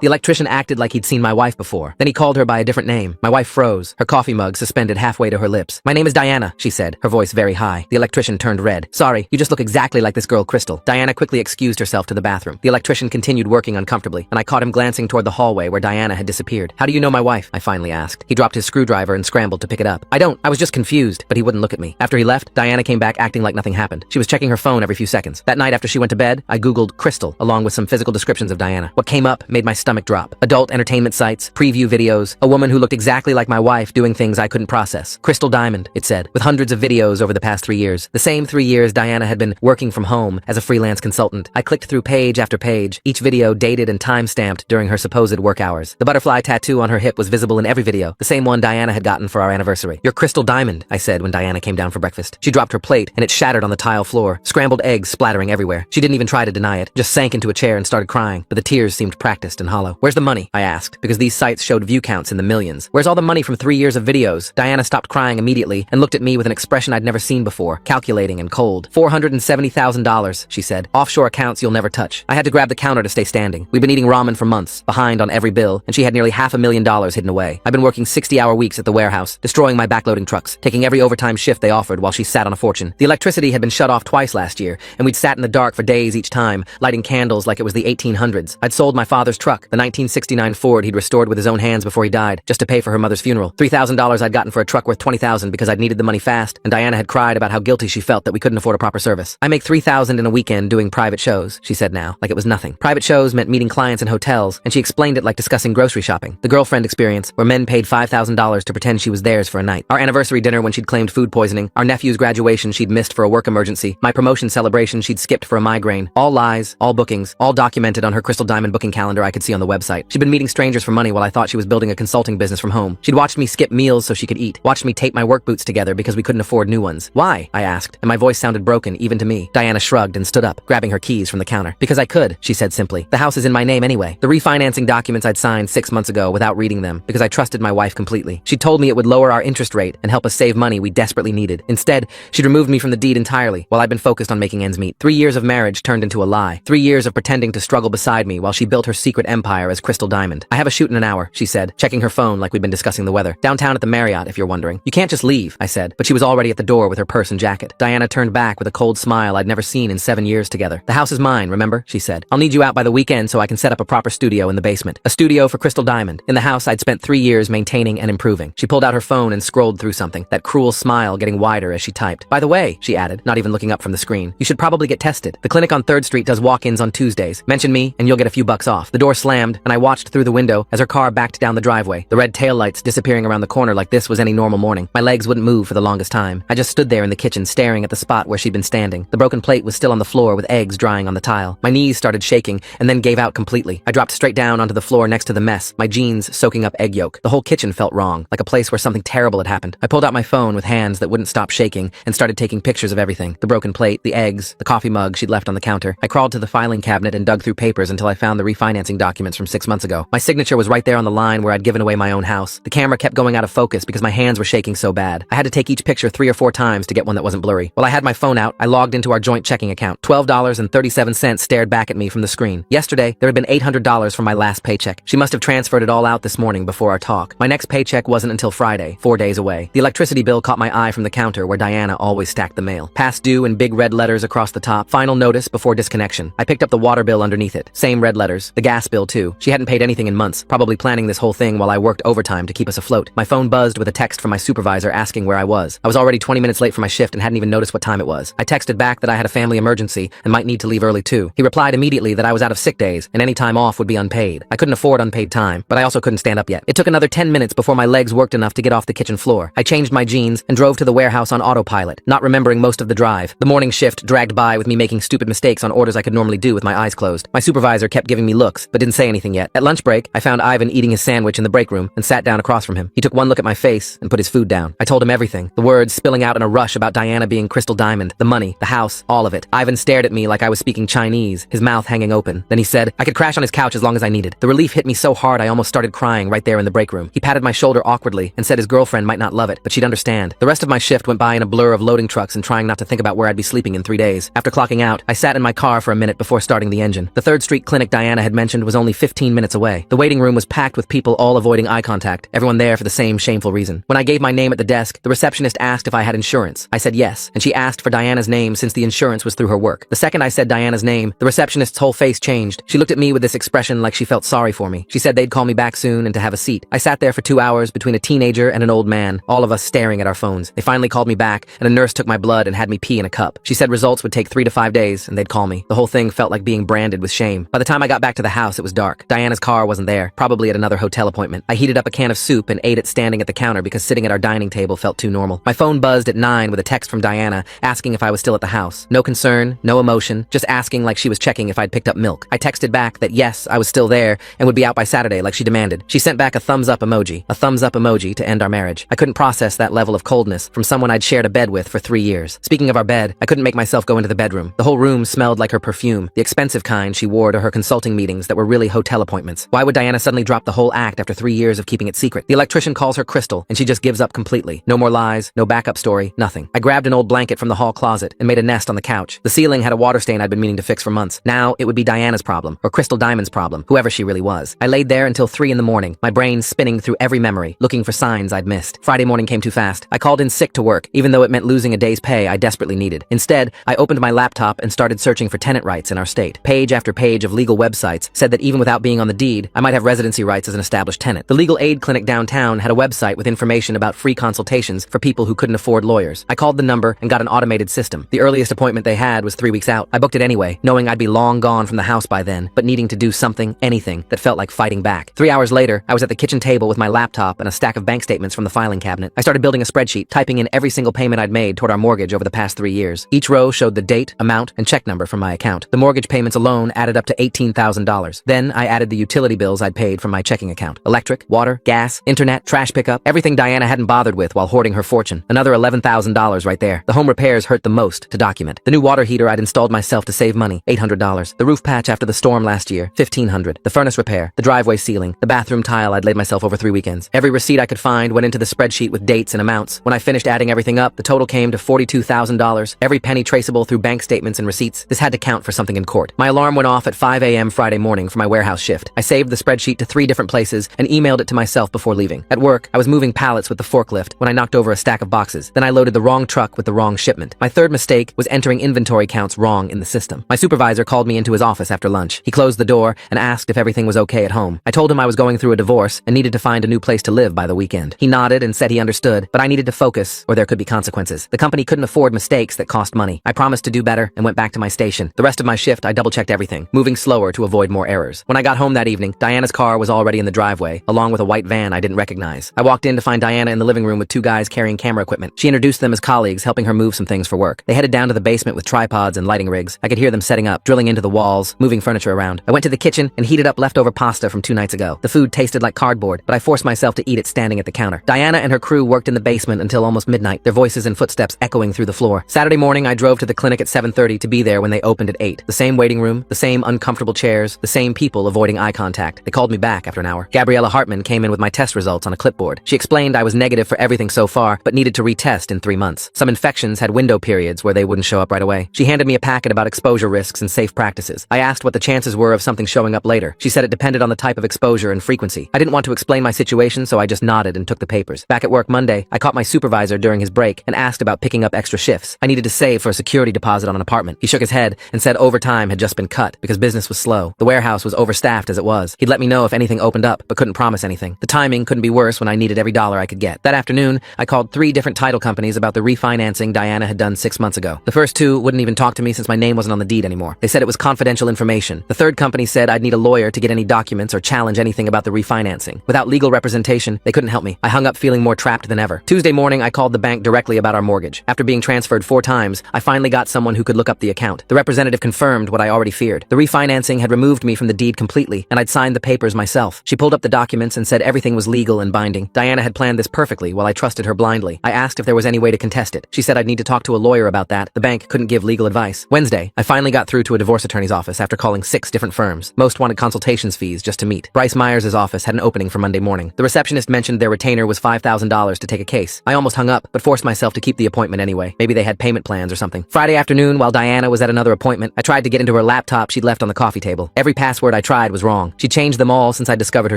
The electrician acted like he'd seen my wife before. Then he called her by a different name. My wife froze, her coffee mug suspended halfway to her lips. "My name is Diana," she said, her voice very high. The electrician turned red. "Sorry, you just look exactly like this girl, Crystal." Diana quickly excused herself to the bathroom. The electrician continued working uncomfortably, and I caught him glancing toward the hallway where Diana had disappeared. "How do you know my wife?" I finally asked. He dropped his screwdriver and scrambled to pick it up. "I don't. I was just confused," but he wouldn't look at me. After he left, Diana came back acting like nothing happened. She was checking her phone every few seconds. That night after she went to bed, I Googled Crystal, along with some physical descriptions of Diana. What came up made my stomach drop. Adult entertainment sites, preview videos, a woman who looked exactly like my wife doing things I couldn't process. Crystal Diamond, it said, with hundreds of videos over the past 3 years. The same 3 years Diana had been working from home as a freelance consultant. I clicked through page after page, each video dated and time-stamped during her supposed work hours. The butterfly tattoo on her hip was visible in every video, the same one Diana had gotten for our anniversary. "You're Crystal Diamond," I said when Diana came down for breakfast. She dropped her plate, and it shattered on the tile floor, scrambled eggs splattering everywhere. She didn't even try to deny it, just sank into a chair and started crying, but the tears seemed practiced and hollow. "Where's the money?" I asked, because these sites showed view counts in the millions. "Where's all the money from 3 years of videos?" Diana stopped crying immediately and looked at me with an expression I'd never seen before, calculating and cold. $470,000, she said. "Offshore accounts you'll never touch." I had to grab the counter to stay standing. We'd been eating ramen for months, behind on every bill, and she had nearly $500,000 hidden away. I'd been working 60-hour weeks at the warehouse, destroying my backloading trucks, taking every overtime shift they offered while she sat on a fortune. The electricity had been shut off twice last year, and we'd sat in the dark for days each time, lighting candles like it was the 1800s. I'd sold my father's truck, the 1969 Ford he'd restored with his own hands before he died, just to pay for her mother's funeral. $3,000 I'd gotten for a truck worth $20,000 because I'd needed the money fast, and Diana had cried about how guilty she felt that we couldn't afford a proper service. "I make $3,000 in a weekend doing private shows," she said now, like it was nothing. Private shows meant meeting clients in hotels, and she explained it like discussing grocery shopping. The girlfriend experience, where men paid $5,000 to pretend she was theirs for a night. Our anniversary dinner when she'd claimed food poisoning, our nephew's graduation she'd missed for a work emergency, my promotion celebration she'd skipped for a migraine. All lies, all bookings, all documented on her Crystal Diamond booking calendar I could see on the website. She'd been meeting strangers for money while I thought she was building a consulting business from home. She'd watched me skip meals so she could eat, watched me tape my work boots together because we couldn't afford new ones. "Why?" I asked, and my voice sounded broken even to me. Diana shrugged and stood up, grabbing her keys from the counter. "Because I could," she said simply. "The house is in my name anyway. The refinancing documents I'd signed 6 months ago without reading them, because I trusted my wife completely. She told me it would lower our interest rate and help us save money we desperately needed. Instead, she'd removed me from the deed entirely while I'd been focused on making ends meet. 3 years of marriage turned into a lie. 3 years of pretending to struggle beside me while she built her secret empire as Crystal Diamond. "I have a shoot in an hour," she said, checking her phone like we'd been discussing the weather. "Downtown at the Marriott, if you're wondering." "You can't just leave," I said, but she was already at the door with her purse and jacket. Diana turned back with a cold smile I'd never seen in 7 years together. "The house is mine, remember?" she said. "I'll need you out by the weekend so I can set up a proper studio in the basement. A studio for Crystal Diamond, in the house I'd spent 3 years maintaining and improving." She pulled out her phone and scrolled through something, that cruel smile getting wider as she typed. "By the way," she added, not even looking up from the screen, "you should probably get tested. The clinic on 3rd Street does walk-ins on Tuesdays. Mention me, and you'll get a few bucks off." The door slammed, and I watched through the window as her car backed down the driveway, the red taillights disappearing around the corner like this was any normal morning. My legs wouldn't move for the longest time. I just stood there in the kitchen staring at the spot where she'd been standing. The broken plate was still on the floor with eggs drying on the tile. My knees started shaking, and then gave out completely. I dropped straight down onto the floor next to the mess, my jeans soaking up egg yolk. The whole kitchen felt wrong, like a place where something terrible had happened. I pulled out my phone with hands that wouldn't stop shaking and started taking pictures of everything. The broken plate, the eggs, the coffee mug she'd left on the counter. I crawled to the filing cabinet and dug through papers until I found the refinancing documents from 6 months ago. My signature was right there on the line where I'd given away my own house. The camera kept going out of focus because my hands were shaking so bad. I had to take each picture 3 or 4 times to get one that wasn't blurry. While I had my phone out, I logged into our joint checking account. $12.37 stared back at me from the screen. Yesterday, there had been $800 from my last paycheck. She must have transferred it all out this morning before our talk. My next paycheck wasn't until Friday, 4 days away. The electricity bill caught my eye from the counter where Diana always stacked the mail. Past due in big red letters across the top. Final notice before disconnection. I picked up the water bill underneath it. Same red letters. The gas bill too. She hadn't paid anything in months, probably planning this whole thing while I worked overtime to keep us afloat. My phone buzzed with a text from my supervisor asking where I was. I was already 20 minutes late for my shift and hadn't even noticed what time it was. I texted back that I had a family emergency and might need to leave early too. He replied immediately that I was out of sick days and any time off would be unpaid. I couldn't afford unpaid time, but I also couldn't stand up yet. It took another 10 minutes before my legs worked enough to get off the kitchen floor. I changed my jeans and drove to the warehouse on autopilot, not remembering most of the drive. The morning shift dragged by with me making stupid mistakes on orders I could normally do with my eyes closed. My supervisor kept giving me looks, but didn't say anything yet. At lunch break, I found Ivan eating his sandwich in the break room and sat down across from him. He took one look at my face and put his food down. I told him everything, the words spilling out in a rush about Diana being Crystal Diamond, the money, the house, all of it. Ivan stared at me like I was speaking Chinese, his mouth hanging open. Then he said, I could crash on his couch as long as I needed. The relief hit me so hard I almost started crying right there in the break room. He patted my shoulder awkwardly and said his girlfriend might not love it, but she'd understand. The rest of my shift went by in a blur of loading trucks and trying not to think about where I'd be sleeping in 3 days. After clocking out, I sat in my car for a minute before starting the engine. The 3rd Street clinic Diana had mentioned was only only 15 minutes away. The waiting room was packed with people all avoiding eye contact, everyone there for the same shameful reason. When I gave my name at the desk, the receptionist asked if I had insurance. I said yes, and she asked for Diana's name since the insurance was through her work. The second I said Diana's name, the receptionist's whole face changed. She looked at me with this expression like she felt sorry for me. She said they'd call me back soon and to have a seat. I sat there for 2 hours between a teenager and an old man, all of us staring at our phones. They finally called me back, and a nurse took my blood and had me pee in a cup. She said results would take 3 to 5 days, and they'd call me. The whole thing felt like being branded with shame. By the time I got back to the house, it was dark. Diana's car wasn't there, probably at another hotel appointment. I heated up a can of soup and ate it standing at the counter because sitting at our dining table felt too normal. My phone buzzed at 9 with a text from Diana asking if I was still at the house. No concern, no emotion, just asking like she was checking if I'd picked up milk. I texted back that yes, I was still there and would be out by Saturday like she demanded. She sent back a thumbs up emoji to end our marriage. I couldn't process that level of coldness from someone I'd shared a bed with for 3 years. Speaking of our bed, I couldn't make myself go into the bedroom. The whole room smelled like her perfume, the expensive kind she wore to her consulting meetings that were really hotel appointments. Why would Diana suddenly drop the whole act after 3 years of keeping it secret? The electrician calls her Crystal, and she just gives up completely. No more lies, no backup story, nothing. I grabbed an old blanket from the hall closet and made a nest on the couch. The ceiling had a water stain I'd been meaning to fix for months. Now it would be Diana's problem, or Crystal Diamond's problem, whoever she really was. I laid there until 3 in the morning, my brain spinning through every memory, looking for signs I'd missed. Friday morning came too fast. I called in sick to work, even though it meant losing a day's pay I desperately needed. Instead, I opened my laptop and started searching for tenant rights in our state. Page after page of legal websites said that even without being on the deed, I might have residency rights as an established tenant. The legal aid clinic downtown had a website with information about free consultations for people who couldn't afford lawyers. I called the number and got an automated system. The earliest appointment they had was 3 weeks out. I booked it anyway, knowing I'd be long gone from the house by then, but needing to do something, anything, that felt like fighting back. 3 hours later, I was at the kitchen table with my laptop and a stack of bank statements from the filing cabinet. I started building a spreadsheet, typing in every single payment I'd made toward our mortgage over the past 3 years. Each row showed the date, amount, and check number from my account. The mortgage payments alone added up to $18,000. Then I added the utility bills I'd paid from my checking account. Electric, water, gas, internet, trash pickup, everything Diana hadn't bothered with while hoarding her fortune. Another $11,000 right there. The home repairs hurt the most to document. The new water heater I'd installed myself to save money, $800. The roof patch after the storm last year, $1,500. The furnace repair, the driveway ceiling, the bathroom tile I'd laid myself over 3 weekends. Every receipt I could find went into the spreadsheet with dates and amounts. When I finished adding everything up, the total came to $42,000, every penny traceable through bank statements and receipts. This had to count for something in court. My alarm went off at 5 a.m. Friday morning for my warehouse shift. I saved the spreadsheet to 3 different places and emailed it to myself before leaving. At work, I was moving pallets with the forklift when I knocked over a stack of boxes. Then I loaded the wrong truck with the wrong shipment. My third mistake was entering inventory counts wrong in the system. My supervisor called me into his office after lunch. He closed the door and asked if everything was okay at home. I told him I was going through a divorce and needed to find a new place to live by the weekend. He nodded and said he understood, but I needed to focus or there could be consequences. The company couldn't afford mistakes that cost money. I promised to do better and went back to my station. The rest of my shift, I double-checked everything, moving slower to avoid more errors. When I got home that evening, Diana's car was already in the driveway, along with a white van I didn't recognize. I walked in to find Diana in the living room with 2 guys carrying camera equipment. She introduced them as colleagues, helping her move some things for work. They headed down to the basement with tripods and lighting rigs. I could hear them setting up, drilling into the walls, moving furniture around. I went to the kitchen and heated up leftover pasta from 2 nights ago. The food tasted like cardboard, but I forced myself to eat it standing at the counter. Diana and her crew worked in the basement until almost midnight, their voices and footsteps echoing through the floor. Saturday morning, I drove to the clinic at 7:30 to be there when they opened at 8. The same waiting room, the same uncomfortable chairs, the same people avoiding eye contact. They called me back after an hour. Gabriella Hartman came in with my test results on a clipboard. She explained I was negative for everything so far, but needed to retest in 3 months. Some infections had window periods where they wouldn't show up right away. She handed me a packet about exposure risks and safe practices. I asked what the chances were of something showing up later. She said it depended on the type of exposure and frequency. I didn't want to explain my situation, so I just nodded and took the papers. Back at work Monday, I caught my supervisor during his break and asked about picking up extra shifts. I needed to save for a security deposit on an apartment. He shook his head and said overtime had just been cut because business was slow. The warehouse was overstaffed as it was. He'd let me know if anything opened up, but couldn't promise anything. The timing couldn't be worse when I needed every dollar I could get. That afternoon, I called 3 different title companies about the refinancing Diana had done 6 months ago. The first 2 wouldn't even talk to me since my name wasn't on the deed anymore. They said it was confidential information. The third company said I'd need a lawyer to get any documents or challenge anything about the refinancing. Without legal representation, they couldn't help me. I hung up feeling more trapped than ever. Tuesday morning, I called the bank directly about our mortgage. After being transferred 4 times, I finally got someone who could look up the account. The representative confirmed what I already feared. The refinancing had removed me from the deed completely, and I'd signed the papers myself. She pulled up the documents and said everything was legal and binding. Diana had planned this perfectly while I trusted her blindly. I asked if there was any way to contest it. She said I'd need to talk to a lawyer about that. The bank couldn't give legal advice. Wednesday, I finally got through to a divorce attorney's office after calling 6 different firms. Most wanted consultations fees just to meet. Bryce Myers' office had an opening for Monday morning. The receptionist mentioned their retainer was $5,000 to take a case. I almost hung up, but forced myself to keep the appointment anyway. Maybe they had payment plans or something. Friday afternoon, while Diana was at another appointment, I tried to get into her laptop she'd left on the coffee table. Every password I I tried was wrong. She changed them all since I discovered her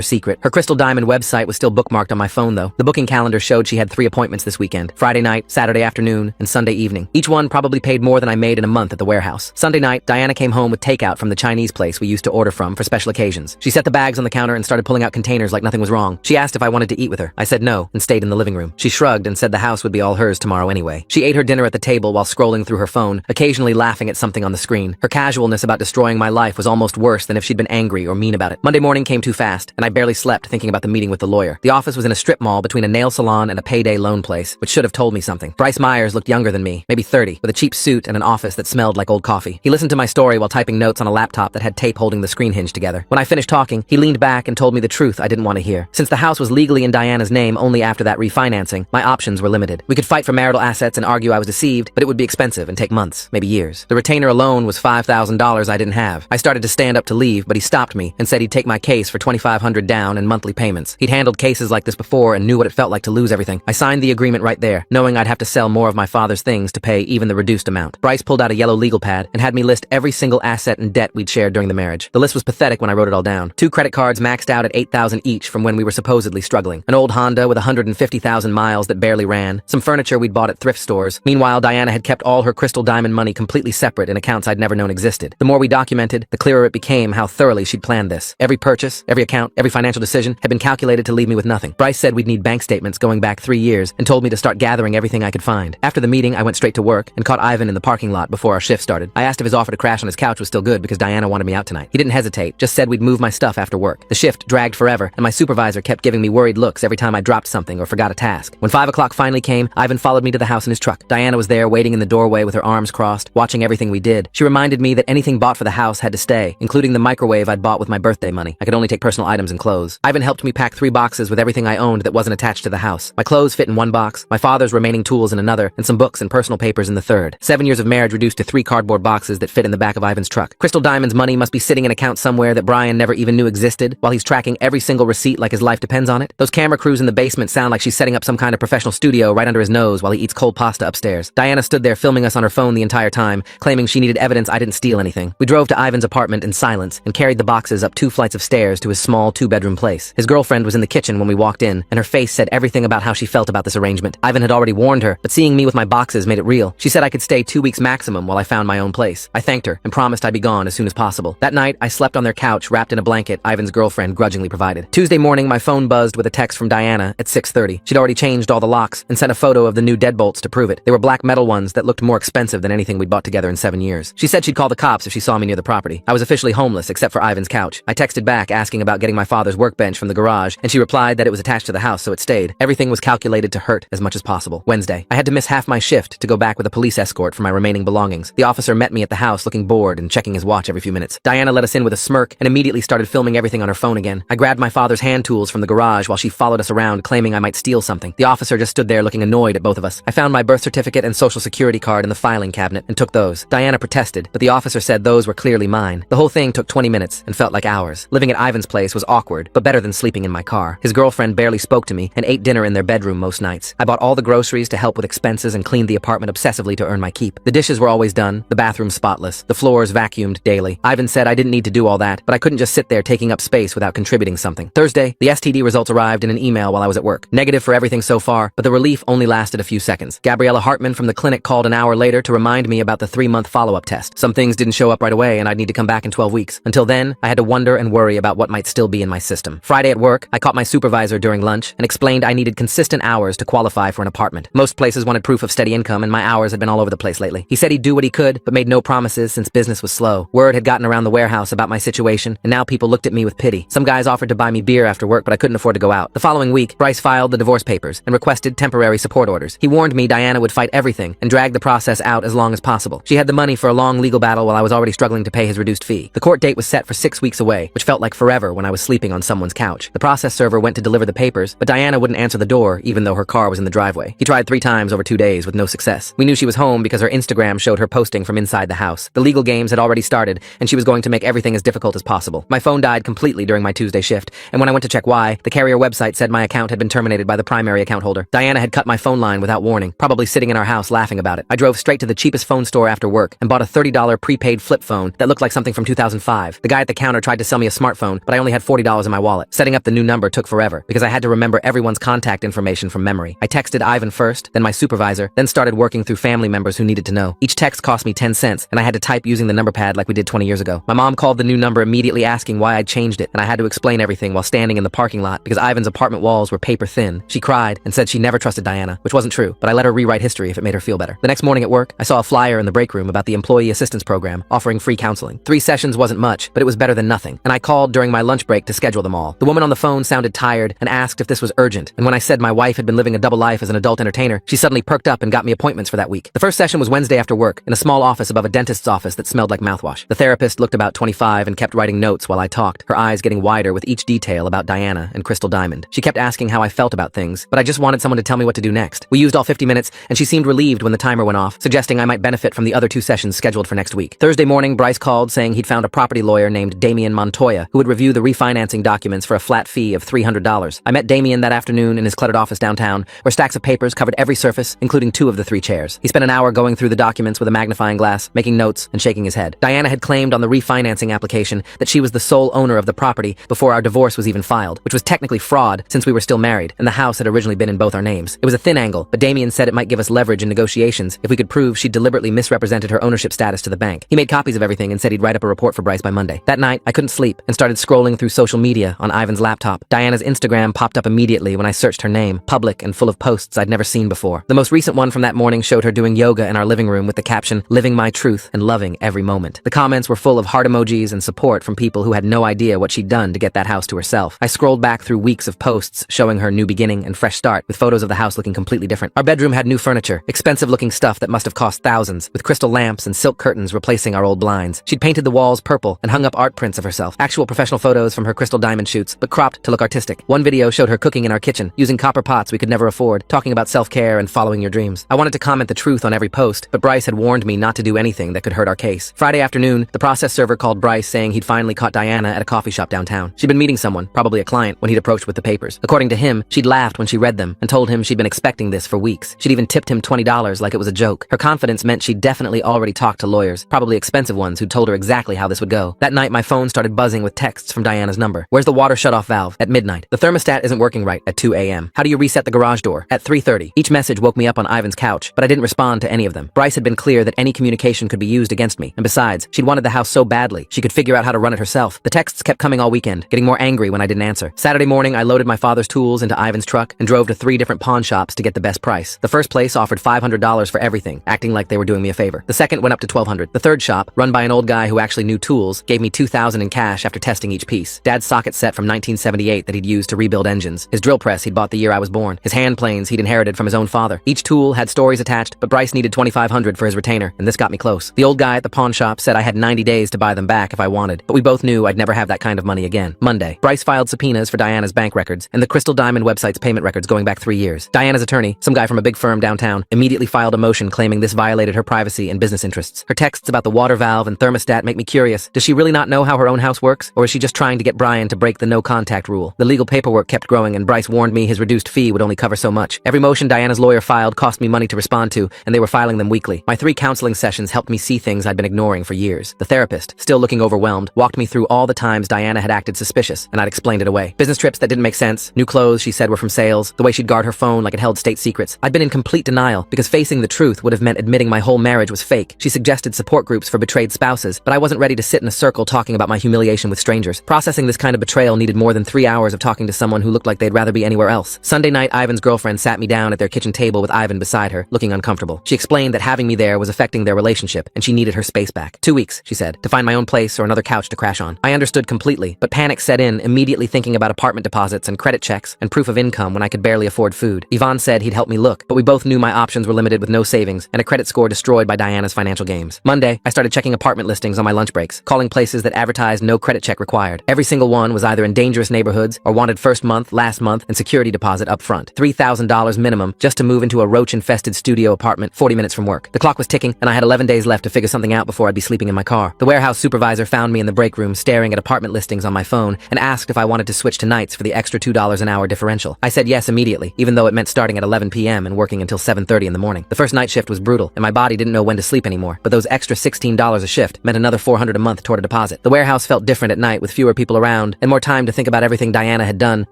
secret. Her Crystal Diamond website was still bookmarked on my phone, though. The booking calendar showed she had 3 appointments this weekend: Friday night, Saturday afternoon, and Sunday evening. Each one probably paid more than I made in a month at the warehouse. Sunday night, Diana came home with takeout from the Chinese place we used to order from for special occasions. She set the bags on the counter and started pulling out containers like nothing was wrong. She asked if I wanted to eat with her. I said no and stayed in the living room. She shrugged and said the house would be all hers tomorrow anyway. She ate her dinner at the table while scrolling through her phone, occasionally laughing at something on the screen. Her casualness about destroying my life was almost worse than if she'd been angry or mean about it. Monday morning came too fast, and I barely slept thinking about the meeting with the lawyer. The office was in a strip mall between a nail salon and a payday loan place, which should have told me something. Bryce Myers looked younger than me, maybe 30, with a cheap suit and an office that smelled like old coffee. He listened to my story while typing notes on a laptop that had tape holding the screen hinge together. When I finished talking, he leaned back and told me the truth I didn't want to hear. Since the house was legally in Diana's name only after that refinancing, my options were limited. We could fight for marital assets and argue I was deceived, but it would be expensive and take months, maybe years. The retainer alone was $5,000 I didn't have. I started to stand up to leave, but he stopped me and said he'd take my case for $2,500 down and monthly payments. He'd handled cases like this before and knew what it felt like to lose everything. I signed the agreement right there, knowing I'd have to sell more of my father's things to pay even the reduced amount. Bryce pulled out a yellow legal pad and had me list every single asset and debt we'd shared during the marriage. The list was pathetic when I wrote it all down. 2 credit cards maxed out at $8,000 each from when we were supposedly struggling. An old Honda with 150,000 miles that barely ran. Some furniture we'd bought at thrift stores. Meanwhile, Diana had kept all her Crystal Diamond money completely separate in accounts I'd never known existed. The more we documented, the clearer it became how thoroughly she'd planned this. Every purchase, every account, every financial decision had been calculated to leave me with nothing. Bryce said we'd need bank statements going back 3 years and told me to start gathering everything I could find. After the meeting, I went straight to work and caught Ivan in the parking lot before our shift started. I asked if his offer to crash on his couch was still good because Diana wanted me out tonight. He didn't hesitate, just said we'd move my stuff after work. The shift dragged forever, and my supervisor kept giving me worried looks every time I dropped something or forgot a task. When 5 o'clock finally came, Ivan followed me to the house in his truck. Diana was there waiting in the doorway with her arms crossed, watching everything we did. She reminded me that anything bought for the house had to stay, including the microwave I'd bought with my birthday money. I could only take personal items and clothes. Ivan helped me pack 3 boxes with everything I owned that wasn't attached to the house. My clothes fit in 1 box, my father's remaining tools in another, and some books and personal papers in the third. 7 years of marriage reduced to 3 cardboard boxes that fit in the back of Ivan's truck. Crystal Diamond's money must be sitting in an account somewhere that Brian never even knew existed, while he's tracking every single receipt like his life depends on it. Those camera crews in the basement sound like she's setting up some kind of professional studio right under his nose while he eats cold pasta upstairs. Diana stood there filming us on her phone the entire time, claiming she needed evidence I didn't steal anything. We drove to Ivan's apartment in silence and carried the boxes up 2 flights of stairs to his small 2-bedroom place. His girlfriend was in the kitchen when we walked in, and her face said everything about how she felt about this arrangement. Ivan had already warned her, but seeing me with my boxes made it real. She said I could stay 2 weeks maximum while I found my own place. I thanked her and promised I'd be gone as soon as possible. That night, I slept on their couch wrapped in a blanket Ivan's girlfriend grudgingly provided. Tuesday morning, my phone buzzed with a text from Diana at 6:30. She'd already changed all the locks and sent a photo of the new deadbolts to prove it. They were black metal ones that looked more expensive than anything we'd bought together in 7 years. She said she'd call the cops if she saw me near the property. I was officially homeless except for Ivan's couch. I texted back asking about getting my father's workbench from the garage, and she replied that it was attached to the house, so it stayed. Everything was calculated to hurt as much as possible. Wednesday, I had to miss half my shift to go back with a police escort for my remaining belongings. The officer met me at the house looking bored and checking his watch every few minutes. Diana let us in with a smirk and immediately started filming everything on her phone again. I grabbed my father's hand tools from the garage while she followed us around claiming I might steal something. The officer just stood there looking annoyed at both of us. I found my birth certificate and social security card in the filing cabinet and took those. Diana protested, but the officer said those were clearly mine. The whole thing took 20 minutes and felt like hours. Living at Ivan's place was awkward, but better than sleeping in my car. His girlfriend barely spoke to me and ate dinner in their bedroom most nights. I bought all the groceries to help with expenses and cleaned the apartment obsessively to earn my keep. The dishes were always done, the bathroom spotless, the floors vacuumed daily. Ivan said I didn't need to do all that, but I couldn't just sit there taking up space without contributing something. Thursday, the STD results arrived in an email while I was at work. Negative for everything so far, but the relief only lasted a few seconds. Gabriella Hartman from the clinic called an hour later to remind me about the 3-month follow-up test. Some things didn't show up right away and I'd need to come back in 12 weeks. Until then, I had to wonder and worry about what might still be in my system. Friday at work, I caught my supervisor during lunch and explained I needed consistent hours to qualify for an apartment. Most places wanted proof of steady income and my hours had been all over the place lately. He said he'd do what he could, but made no promises since business was slow. Word had gotten around the warehouse about my situation, and now people looked at me with pity. Some guys offered to buy me beer after work, but I couldn't afford to go out. The following week, Bryce filed the divorce papers and requested temporary support orders. He warned me Diana would fight everything and drag the process out as long as possible. She had the money for a long legal battle while I was already struggling to pay his reduced fee. The court date was set for 6 weeks away, which felt like forever when I was sleeping on someone's couch. The process server went to deliver the papers, but Diana wouldn't answer the door even though her car was in the driveway. He tried 3 times over 2 days with no success. We knew she was home because her Instagram showed her posting from inside the house. The legal games had already started, and she was going to make everything as difficult as possible. My phone died completely during my Tuesday shift, and when I went to check why, the carrier website said my account had been terminated by the primary account holder. Diana had cut my phone line without warning, probably sitting in our house laughing about it. I drove straight to the cheapest phone store after work and bought a $30 prepaid flip phone that looked like something from 2005. The guy at the counter tried to sell me a smartphone, but I only had $40 in my wallet. Setting up the new number took forever, because I had to remember everyone's contact information from memory. I texted Ivan first, then my supervisor, then started working through family members who needed to know. Each text cost me 10 cents, and I had to type using the number pad like we did 20 years ago. My mom called the new number immediately asking why I'd changed it, and I had to explain everything while standing in the parking lot because Ivan's apartment walls were paper thin. She cried and said she never trusted Diana, which wasn't true, but I let her rewrite history if it made her feel better. The next morning at work, I saw a flyer in the break room about the Employee Assistance Program, offering free counseling. 3 sessions wasn't much, but it was better than nothing, and I called during my lunch break to schedule them all. The woman on the phone sounded tired and asked if this was urgent, and when I said my wife had been living a double life as an adult entertainer, she suddenly perked up and got me appointments for that week. The first session was Wednesday after work, in a small office above a dentist's office that smelled like mouthwash. The therapist looked about 25 and kept writing notes while I talked, her eyes getting wider with each detail about Diana and Crystal Diamond. She kept asking how I felt about things, but I just wanted someone to tell me what to do next. We used all 50 minutes, and she seemed relieved when the timer went off, suggesting I might benefit from the other 2 sessions scheduled for next week. Thursday morning, Bryce called saying he'd found a property lawyer named Damien Montoya who would review the refinancing documents for a flat fee of $300. I met Damien that afternoon in his cluttered office downtown, where stacks of papers covered every surface, including 2 of the 3 chairs. He spent an hour going through the documents with a magnifying glass, making notes and shaking his head. Diana had claimed on the refinancing application that she was the sole owner of the property before our divorce was even filed, which was technically fraud since we were still married, and the house had originally been in both our names. It was a thin angle, but Damien said it might give us leverage in negotiations if we could prove she deliberately misrepresented her ownership status to the bank. He made copies of everything and said he'd write up a report for Bryce by Monday. That night, I couldn't sleep and started scrolling through social media on Ivan's laptop. Diana's Instagram popped up immediately when I searched her name, public and full of posts I'd never seen before. The most recent one from that morning showed her doing yoga in our living room with the caption, "Living my truth and loving every moment." The comments were full of heart emojis and support from people who had no idea what she'd done to get that house to herself. I scrolled back through weeks of posts showing her new beginning and fresh start, with photos of the house looking completely different. Our bedroom had new furniture, expensive looking stuff that must have cost thousands, with crystal lamps and silk curtains replacing our old blinds. She'd painted the walls purple and hung up art prints of herself, actual professional photos from her Crystal Diamond shoots, but cropped to look artistic. One video showed her cooking in our kitchen, using copper pots we could never afford, talking about self-care and following your dreams. I wanted to comment the truth on every post, but Bryce had warned me not to do anything that could hurt our case. Friday afternoon, the process server called Bryce saying he'd finally caught Diana at a coffee shop downtown. She'd been meeting someone, probably a client, when he'd approached with the papers. According to him, she'd laughed when she read them and told him she'd been expecting this for weeks. She'd even tipped him $20 like it was a joke. Her confidence meant she'd definitely already talked to lawyers, probably expensive ones who'd told her exactly how this would go. That night, my phone started buzzing with texts from Diana's number. "Where's the water shutoff valve?" At midnight. "The thermostat isn't working right." At 2 a.m. "How do you reset the garage door?" At 3:30. Each message woke me up on Ivan's couch, but I didn't respond to any of them. Bryce had been clear that any communication could be used against me, and besides, she'd wanted the house so badly, she could figure out how to run it herself. The texts kept coming all weekend, getting more angry when I didn't answer. Saturday morning, I loaded my father's tools into Ivan's truck and drove to 3 different pawn shops to get the best price. The first place offered $500 for everything, acting like they were doing me a favor. The second went up to $1,200. The third shop, run by an old guy who actually knew tools, gave me $2,000 in cash after testing each piece. Dad's socket set from 1978 that he'd used to rebuild engines. His drill press he'd bought the year I was born. His hand planes he'd inherited from his own father. Each tool had stories attached, but Bryce needed $2,500 for his retainer, and this got me close. The old guy at the pawn shop said I had 90 days to buy them back if I wanted, but we both knew I'd never have that kind of money again. Monday, Bryce filed subpoenas for Diana's bank records and the Crystal Diamond website's payment records going back 3 years. Diana's attorney, some guy from a big firm downtown, immediately filed a motion claiming this violated her privacy and business interests. Her texts about the water valve and thermostat make me curious. Does she really not know how her own house works, or is she just trying to get Brian to break the no-contact rule? The legal paperwork kept growing, and Bryce warned me his reduced fee would only cover so much. Every motion Diana's lawyer filed cost me money to respond to, and they were filing them weekly. My 3 counseling sessions helped me see things I'd been ignoring for years. The therapist, still looking overwhelmed, walked me through all the times Diana had acted suspicious, and I'd explained it away. Business trips that didn't make sense, new clothes she said were from sales, the way she'd guard her phone like it held state secrets. I'd been in complete denial, because facing the truth would have meant admitting my whole marriage was fake. She suggested support groups for betrayed spouses, but I wasn't ready to sit in a circle talking about my humiliation with strangers. Processing this kind of betrayal needed more than 3 hours of talking to someone who looked like they'd rather be anywhere else. Sunday night, Ivan's girlfriend sat me down at their kitchen table with Ivan beside her, looking uncomfortable. She explained that having me there was affecting their relationship, and she needed her space back. 2 weeks, she said, to find my own place or another couch to crash on. I understood completely, but panic set in, immediately thinking about apartment deposits and credit checks and proof of income when I could barely afford food. Yvonne said he'd help me look, but we both knew my options were limited with no savings and a credit score destroyed by Diana's financial games. Monday, I started checking apartment listings on my lunch breaks, calling places that advertised no credit check required. Every single one was either in dangerous neighborhoods or wanted first month, last month, and security deposit up front. $3,000 minimum just to move into a roach-infested studio apartment 40 minutes from work. The clock was ticking, and I had 11 days left to figure something out before I'd be sleeping in my car. The warehouse supervisor found me in the break room staring at apartment listings on my phone and asked if I wanted to switch to nights for the extra $2 an hour differential. I said yes immediately, even though it meant starting at 11 p.m. and working until 7:30 in the morning. The first night shift was brutal, and my body didn't know when to sleep anymore, but those extra $16 a shift meant another $400 a month toward a deposit deposit. The warehouse felt different at night with fewer people around and more time to think about everything Diana had done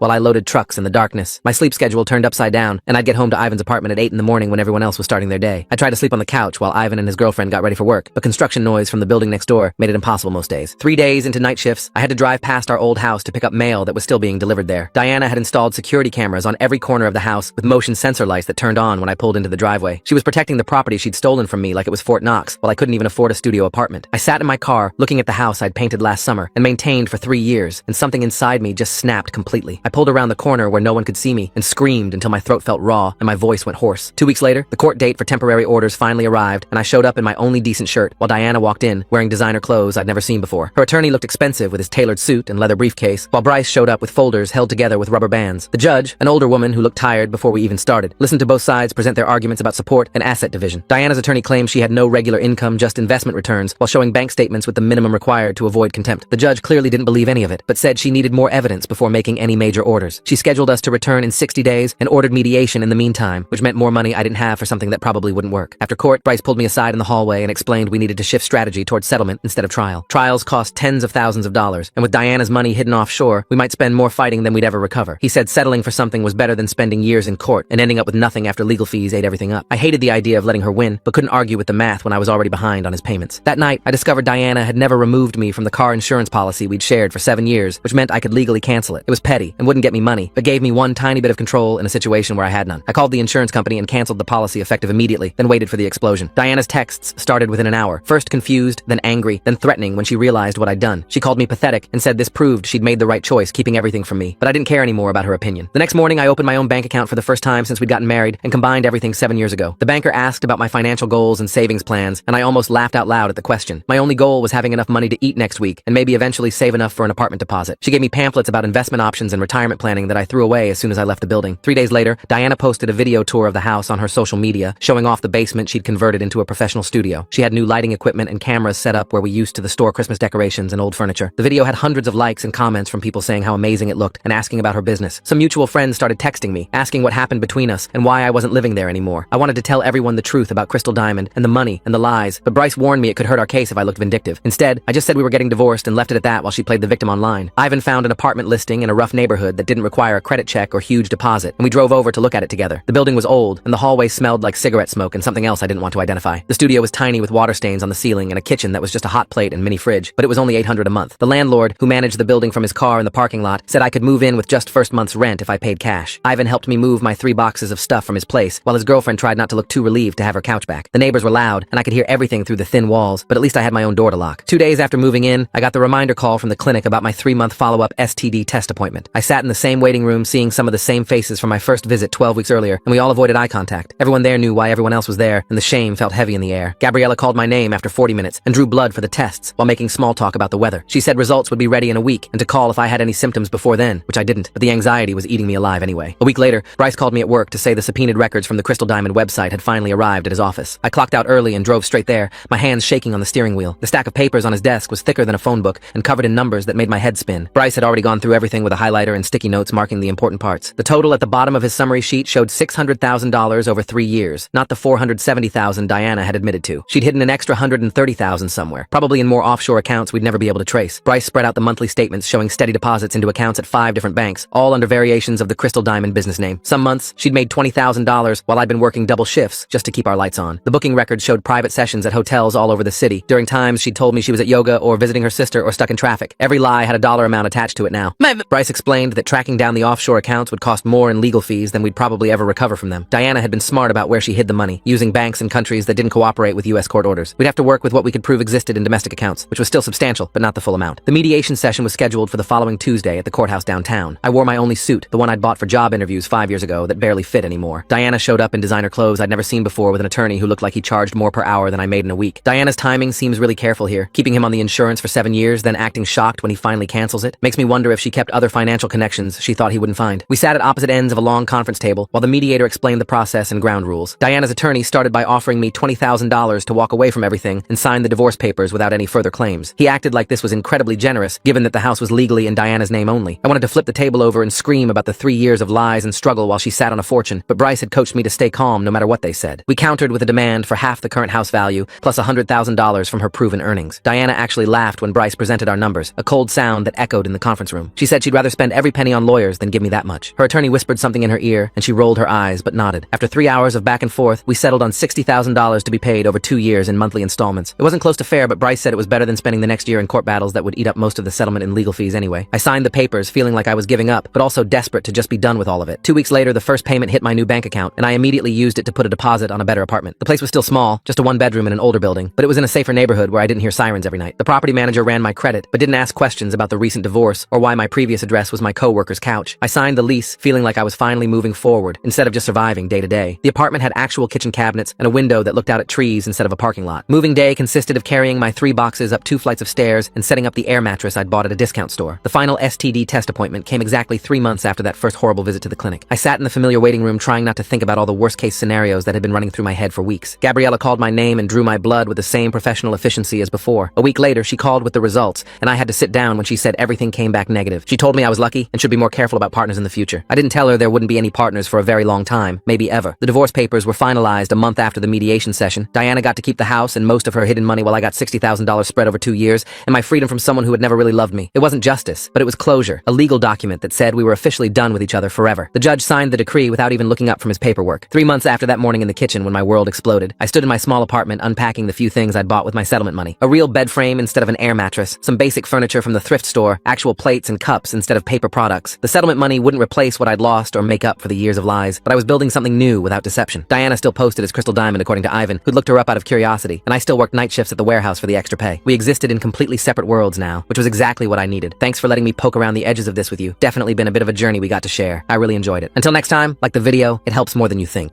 while I loaded trucks in the darkness. My sleep schedule turned upside down, and I'd get home to Ivan's apartment at 8 in the morning when everyone else was starting their day. I tried to sleep on the couch while Ivan and his girlfriend got ready for work, but construction noise from the building next door made it impossible most days. 3 days into night shifts, I had to drive past our old house to pick up mail that was still being delivered there. Diana had installed security cameras on every corner of the house with motion sensor lights that turned on when I pulled into the driveway. She was protecting the property she'd stolen from me like it was Fort Knox, while I couldn't even afford a studio apartment. I sat in my car, looking at the house I'd painted last summer and maintained for 3 years, and something inside me just snapped completely. I pulled around the corner where no one could see me and screamed until my throat felt raw and my voice went hoarse. 2 weeks later, the court date for temporary orders finally arrived, and I showed up in my only decent shirt, while Diana walked in, wearing designer clothes I'd never seen before. Her attorney looked expensive with his tailored suit and leather briefcase, while Bryce showed up with folders held together with rubber bands. The judge, an older woman who looked tired before we even started, listened to both sides present their arguments about support and asset division. Diana's attorney claimed she had no regular income, just investment returns, while showing bank statements with the minimum required to avoid contempt. The judge clearly didn't believe any of it, but said she needed more evidence before making any major orders. She scheduled us to return in 60 days and ordered mediation in the meantime, which meant more money I didn't have for something that probably wouldn't work. After court, Bryce pulled me aside in the hallway and explained we needed to shift strategy towards settlement instead of trial. Trials cost tens of thousands of dollars, and with Diana's money hidden offshore, we might spend more fighting than we'd ever recover. He said settling for something was better than spending years in court and ending up with nothing after legal fees ate everything up. I hated the idea of letting her win, but couldn't argue with the math when I was already behind on his payments. That night, I discovered Diana had never removed me from the car insurance policy we'd shared for 7 years, which meant I could legally cancel it. It was petty and wouldn't get me money, but gave me one tiny bit of control in a situation where I had none. I called the insurance company and canceled the policy effective immediately, then waited for the explosion. Diana's texts started within an hour, first confused, then angry, then threatening when she realized what I'd done. She called me pathetic and said this proved she'd made the right choice, keeping everything from me, but I didn't care anymore about her opinion. The next morning, I opened my own bank account for the first time since we'd gotten married and combined everything 7 years ago. The banker asked about my financial goals and savings plans, and I almost laughed out loud at the question. My only goal was having enough money to eat next week and maybe eventually save enough for an apartment deposit. She gave me pamphlets about investment options and retirement planning that I threw away as soon as I left the building. 3 days later, Diana posted a video tour of the house on her social media, showing off the basement she'd converted into a professional studio. She had new lighting equipment and cameras set up where we used to store Christmas decorations and old furniture. The video had hundreds of likes and comments from people saying how amazing it looked and asking about her business. Some mutual friends started texting me, asking what happened between us and why I wasn't living there anymore. I wanted to tell everyone the truth about Crystal Diamond and the money and the lies, but Bryce warned me it could hurt our case if I looked vindictive. Instead, I just said we were getting divorced and left it at that while she played the victim online. Ivan found an apartment listing in a rough neighborhood that didn't require a credit check or huge deposit, and we drove over to look at it together. The building was old, and the hallway smelled like cigarette smoke and something else I didn't want to identify. The studio was tiny with water stains on the ceiling and a kitchen that was just a hot plate and mini fridge, but it was only $800 a month. The landlord, who managed the building from his car in the parking lot, said I could move in with just first month's rent if I paid cash. Ivan helped me move my 3 boxes of stuff from his place, while his girlfriend tried not to look too relieved to have her couch back. The neighbors were loud, and I could hear everything through the thin walls, but at least I had my own door to lock. 2 days after moving in, I got the reminder call from the clinic about my 3-month follow-up STD test appointment. I sat in the same waiting room seeing some of the same faces from my first visit 12 weeks earlier, and we all avoided eye contact. Everyone there knew why everyone else was there, and the shame felt heavy in the air. Gabriella called my name after 40 minutes and drew blood for the tests while making small talk about the weather. She said results would be ready in a week and to call if I had any symptoms before then, which I didn't, but the anxiety was eating me alive anyway. A week later, Bryce called me at work to say the subpoenaed records from the Crystal Diamond website had finally arrived at his office. I clocked out early and drove straight there, my hands shaking on the steering wheel. The stack of papers on his desk was thicker than a phone book and covered in numbers that made my head spin. Bryce had already gone through everything with a highlighter and sticky notes marking the important parts. The total at the bottom of his summary sheet showed $600,000 over 3 years, not the $470,000 Diana had admitted to. She'd hidden an extra $130,000 somewhere, probably in more offshore accounts we'd never be able to trace. Bryce spread out the monthly statements showing steady deposits into accounts at 5 different banks, all under variations of the Crystal Diamond business name. Some months, she'd made $20,000 while I'd been working double shifts just to keep our lights on. The booking records showed private sessions at hotels all over the city. During times, she'd told me she was at yoga or visiting her sister or stuck in traffic. Every lie had a dollar amount attached to it now. Bryce explained that tracking down the offshore accounts would cost more in legal fees than we'd probably ever recover from them. Diana had been smart about where she hid the money, using banks in countries that didn't cooperate with U.S. court orders. We'd have to work with what we could prove existed in domestic accounts, which was still substantial, but not the full amount. The mediation session was scheduled for the following Tuesday at the courthouse downtown. I wore my only suit, the one I'd bought for job interviews 5 years ago that barely fit anymore. Diana showed up in designer clothes I'd never seen before with an attorney who looked like he charged more per hour than I made in a week. Diana's timing seems really careful here, keeping him on the insurance for 7 years, then acting shocked when he finally cancels it. Makes me wonder if she kept other financial connections she thought he wouldn't find. We sat at opposite ends of a long conference table while the mediator explained the process and ground rules. Diana's attorney started by offering me $20,000 to walk away from everything and sign the divorce papers without any further claims. He acted like this was incredibly generous, given that the house was legally in Diana's name only. I wanted to flip the table over and scream about the 3 years of lies and struggle while she sat on a fortune, but Bryce had coached me to stay calm no matter what they said. We countered with a demand for half the current house value, plus $100,000 from her proven earnings. Diana actually actually laughed when Bryce presented our numbers, a cold sound that echoed in the conference room. She said she'd rather spend every penny on lawyers than give me that much. Her attorney whispered something in her ear, and she rolled her eyes but nodded. After 3 hours of back and forth, we settled on $60,000 to be paid over 2 years in monthly installments. It wasn't close to fair, but Bryce said it was better than spending the next year in court battles that would eat up most of the settlement in legal fees anyway. I signed the papers, feeling like I was giving up, but also desperate to just be done with all of it. 2 weeks later, the first payment hit my new bank account, and I immediately used it to put a deposit on a better apartment. The place was still small, just a one-bedroom in an older building, but it was in a safer neighborhood where I didn't hear sirens every night. The property manager ran my credit, but didn't ask questions about the recent divorce or why my previous address was my co-worker's couch. I signed the lease, feeling like I was finally moving forward, instead of just surviving day to day. The apartment had actual kitchen cabinets and a window that looked out at trees instead of a parking lot. Moving day consisted of carrying my 3 boxes up 2 flights of stairs and setting up the air mattress I'd bought at a discount store. The final STD test appointment came exactly 3 months after that first horrible visit to the clinic. I sat in the familiar waiting room trying not to think about all the worst-case scenarios that had been running through my head for weeks. Gabriella called my name and drew my blood with the same professional efficiency as before. A week later, she called with the results, and I had to sit down when she said everything came back negative. She told me I was lucky and should be more careful about partners in the future. I didn't tell her there wouldn't be any partners for a very long time, maybe ever. The divorce papers were finalized a month after the mediation session. Diana got to keep the house and most of her hidden money while I got $60,000 spread over 2 years, and my freedom from someone who had never really loved me. It wasn't justice, but it was closure, a legal document that said we were officially done with each other forever. The judge signed the decree without even looking up from his paperwork. 3 months after that morning in the kitchen when my world exploded, I stood in my small apartment unpacking the few things I'd bought with my settlement money. A real bed frame instead of an air mattress, some basic furniture from the thrift store, actual plates and cups instead of paper products. The settlement money wouldn't replace what I'd lost or make up for the years of lies, but I was building something new without deception. Diana still posted as Crystal Diamond according to Ivan, who'd looked her up out of curiosity, and I still worked night shifts at the warehouse for the extra pay. We existed in completely separate worlds now, which was exactly what I needed. Thanks for letting me poke around the edges of this with you. Definitely been a bit of a journey we got to share. I really enjoyed it. Until next time, like the video, it helps more than you think.